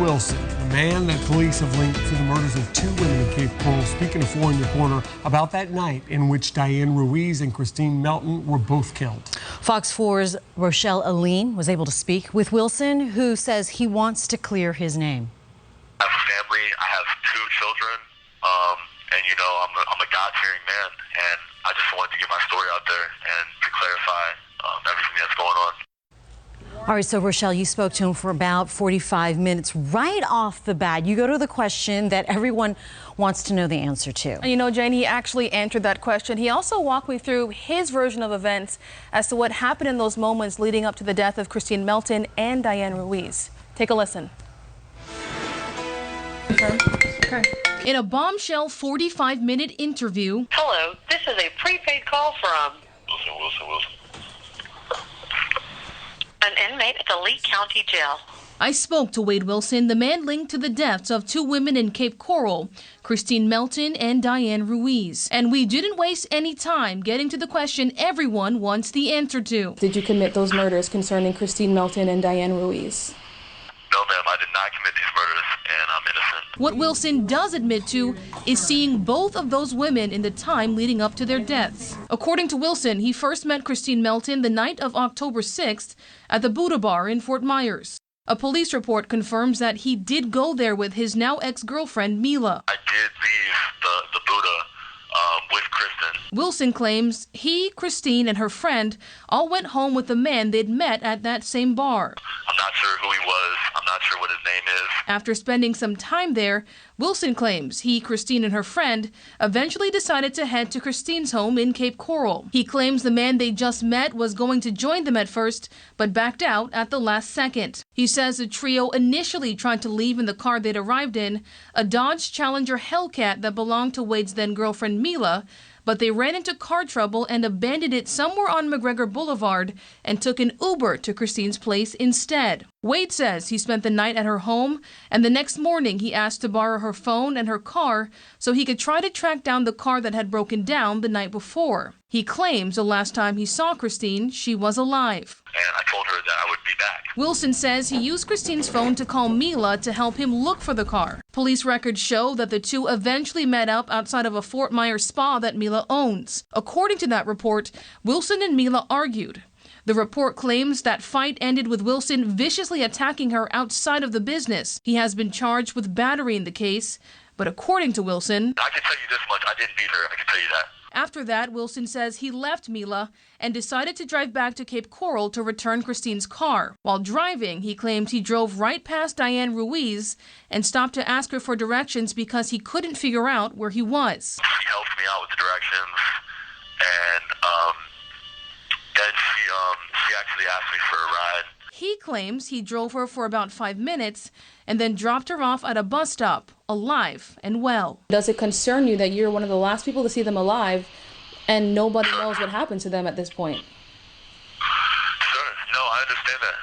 Wilson, the man that police have linked to the murders of 2 women in Cape Coral, speaking to 4 in Your Corner about that night in which Diane Ruiz and Christine Melton were both killed. Fox 4's Rochelle Aline was able to speak with Wilson, who says he wants to clear his name. I have a family. I have 2 children, and you know, I'm a God-fearing man, and I just wanted to get my story out there and to clarify everything that's going on. All right, so Rochelle, you spoke to him for about 45 minutes. Right off the bat, you go to the question that everyone wants to know the answer to. And you know, Jane, he actually answered that question. He also walked me through his version of events as to what happened in those moments leading up to the death of Christine Melton and Diane Ruiz. Take a listen. Okay. In a bombshell 45-minute interview. Hello, this is a prepaid call from Wilson. an inmate at the Lee County Jail. I spoke to Wade Wilson, the man linked to the deaths of 2 women in Cape Coral, Christine Melton and Diane Ruiz. And we didn't waste any time getting to the question everyone wants the answer to. Did you commit those murders concerning Christine Melton and Diane Ruiz? No, ma'am, I did not commit these murders, and I'm innocent. What Wilson does admit to is seeing both of those women in the time leading up to their deaths. According to Wilson, he first met Christine Melton the night of October 6th at the Buddha Bar in Fort Myers. A police report confirms that he did go there with his now ex-girlfriend, Mila. I did leave the Buddha with Kristen. Wilson claims he, Christine, and her friend all went home with the man they'd met at that same bar. I'm not sure who he was. I'm not sure what his name is. After spending some time there, Wilson claims he, Christine, and her friend eventually decided to head to Christine's home in Cape Coral. He claims the man they just met was going to join them at first, but backed out at the last second. He says the trio initially tried to leave in the car they'd arrived in, a Dodge Challenger Hellcat that belonged to Wade's then-girlfriend Mila, but they ran into car trouble and abandoned it somewhere on McGregor Boulevard and took an Uber to Christine's place instead. Wade says he spent the night at her home, and the next morning he asked to borrow her phone and her car so he could try to track down the car that had broken down the night before. He claims the last time he saw Christine, she was alive. And I told her that I would be back. Wilson says he used Christine's phone to call Mila to help him look for the car. Police records show that the two eventually met up outside of a Fort Myers spa that Mila owns. According to that report, Wilson and Mila argued. The report claims that fight ended with Wilson viciously attacking her outside of the business. He has been charged with battery in the case, but according to Wilson, I can tell you this much, I didn't beat her, I can tell you that. After that, Wilson says he left Mila and decided to drive back to Cape Coral to return Christine's car. While driving, he claimed he drove right past Diane Ruiz and stopped to ask her for directions because he couldn't figure out where he was. She helped me out with the directions, and then she actually asked me for a ride. He claims he drove her for about 5 minutes and then dropped her off at a bus stop, alive and well. Does it concern you that you're one of the last people to see them alive and nobody knows what happened to them at this point? Sure. No, I understand that.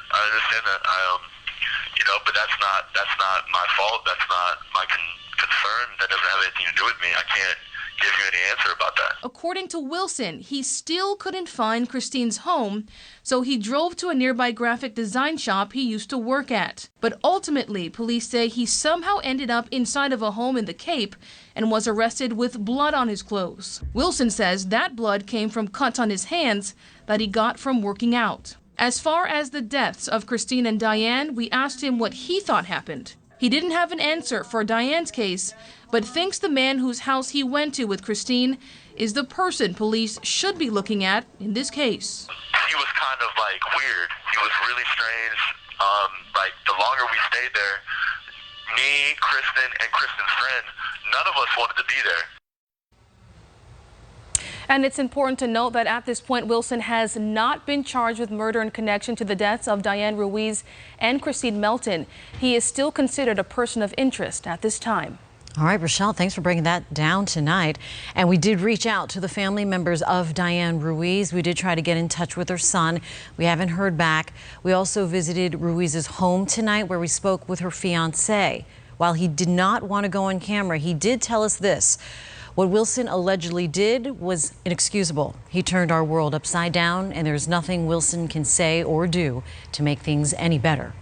But that's not my fault. That's not my concern. That doesn't have anything to do with me. I can't give you any answer about that. According to Wilson, he still couldn't find Christine's home, so he drove to a nearby graphic design shop he used to work at. But ultimately, police say he somehow ended up inside of a home in the Cape and was arrested with blood on his clothes. Wilson says that blood came from cuts on his hands that he got from working out. As far as the deaths of Christine and Diane, we asked him what he thought happened. He didn't have an answer for Diane's case, but thinks the man whose house he went to with Christine is the person police should be looking at in this case. He was kind of weird. He was really strange. The longer we stayed there, me, Kristen, and Kristen's friend, none of us wanted to be there. And it's important to note that at this point, Wilson has not been charged with murder in connection to the deaths of Diane Ruiz and Christine Melton. He is still considered a person of interest at this time. All right, Rochelle, thanks for breaking that down tonight. And we did reach out to the family members of Diane Ruiz. We did try to get in touch with her son. We haven't heard back. We also visited Ruiz's home tonight where we spoke with her fiance. While he did not want to go on camera, he did tell us this. What Wilson allegedly did was inexcusable. He turned our world upside down, and there's nothing Wilson can say or do to make things any better.